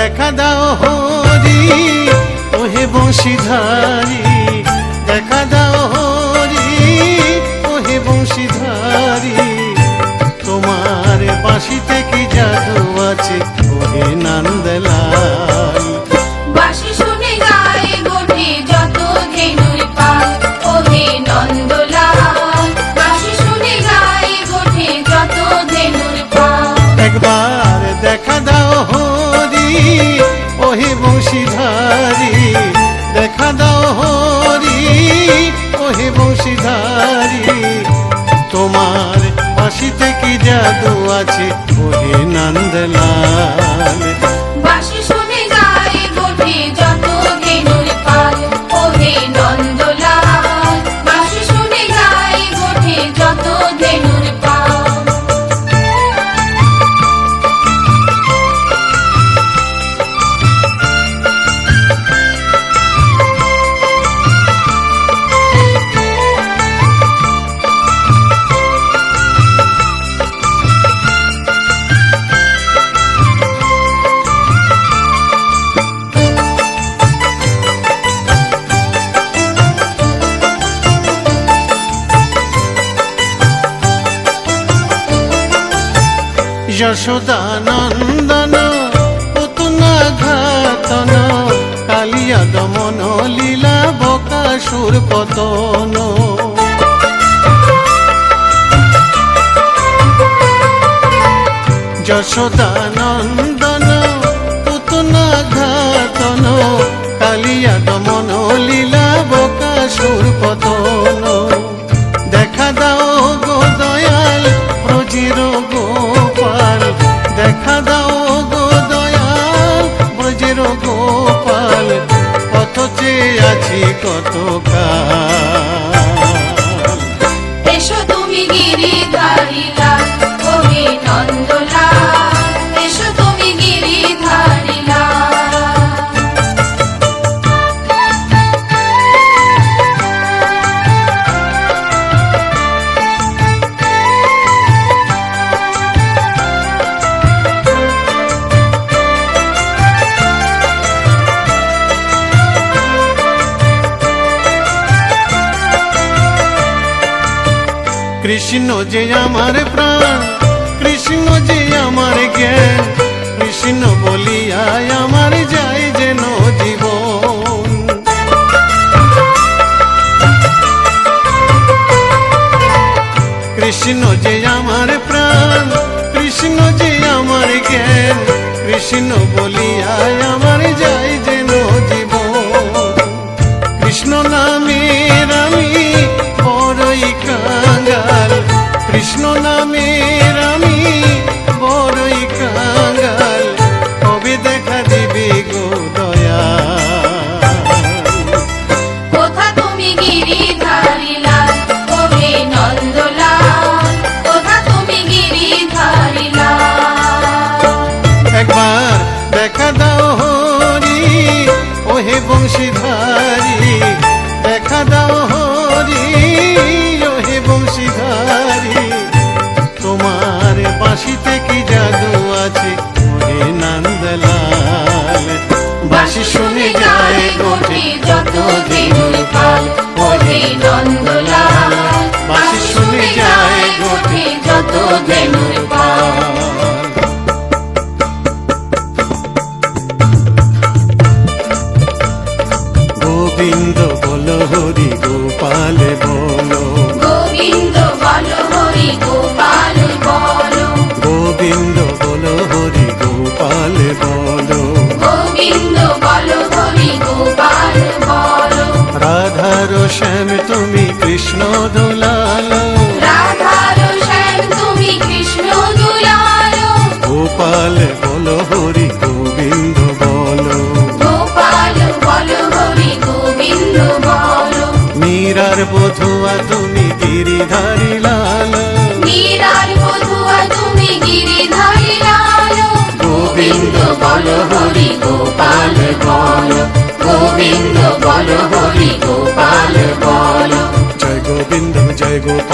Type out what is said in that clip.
দেখা দাও হরি ওহে বংশীধারী, দেখা দাও হরি ওহে বংশীধারী। তোমার বাঁশিতে কি জাদু আছে ওহে নন্দলাল। বাঁশি শুনে গায়ে গোঠে যত ধেনুর পাল ওহে নন্দলাল। বাঁশি শুনে গায়ে গোঠে যত ধেনুর পাল। একবার দেখা দাও হরি ওহে বংশীধারী, দেখা দাও হরি ওহে বংশীধারী। তোমার বাঁশিতে কি জাদু আছে ওহে নন্দলাল। বাঁশি শুনে গায়ে গোঠে যত ধেনুর পাল ওহে নন্দলাল। বাঁশি শুনে গায়ে গোঠে যত ধেনুর পাল। যশোদা নন্দন পুতনা ঘাতন, কালিয়া দমন লীলা বকাসুর পতন। যশোদা নন্দন পুতনা ঘাতন, কালিয়া দমন লীলা বকাসুর পতন। দেখা দাও গো দয়াল ব্রজের গোপাল, দেখা দাও গো দয়াল ব্রজের গোপাল। কত চেয়ে আছি কত কাল। এসো তুমি গিরিধারী লাল ওহে নন্দলাল। এসো তুমি গিরিধারী লাল। কৃষ্ণ যে আমার প্রাণ, কৃষ্ণ যে আমার জ্ঞান, কৃষ্ণ বলিয়া আমার যায় যেন জীবন। কৃষ্ণ যে আমার প্রাণ, কৃষ্ণ যে আমার জ্ঞান, কৃষ্ণ বলিয়া আমার যায় যেন জীবন। কৃষ্ণ নামের আমি বড়ই কাঙ্গাল, কৃষ্ণ নামের আমি বড়ই কাঙ্গাল। কবে দেখা দিবে গো দয়াল। কোথা তুমি গিরিধারী লাল ওহে নন্দলাল। কোথা তুমি গিরিধারী লাল। একবার দেখা দাও হরি ওহে বংশীধারী, দেখা দাও হরি ওহে বংশীধারী। তোমার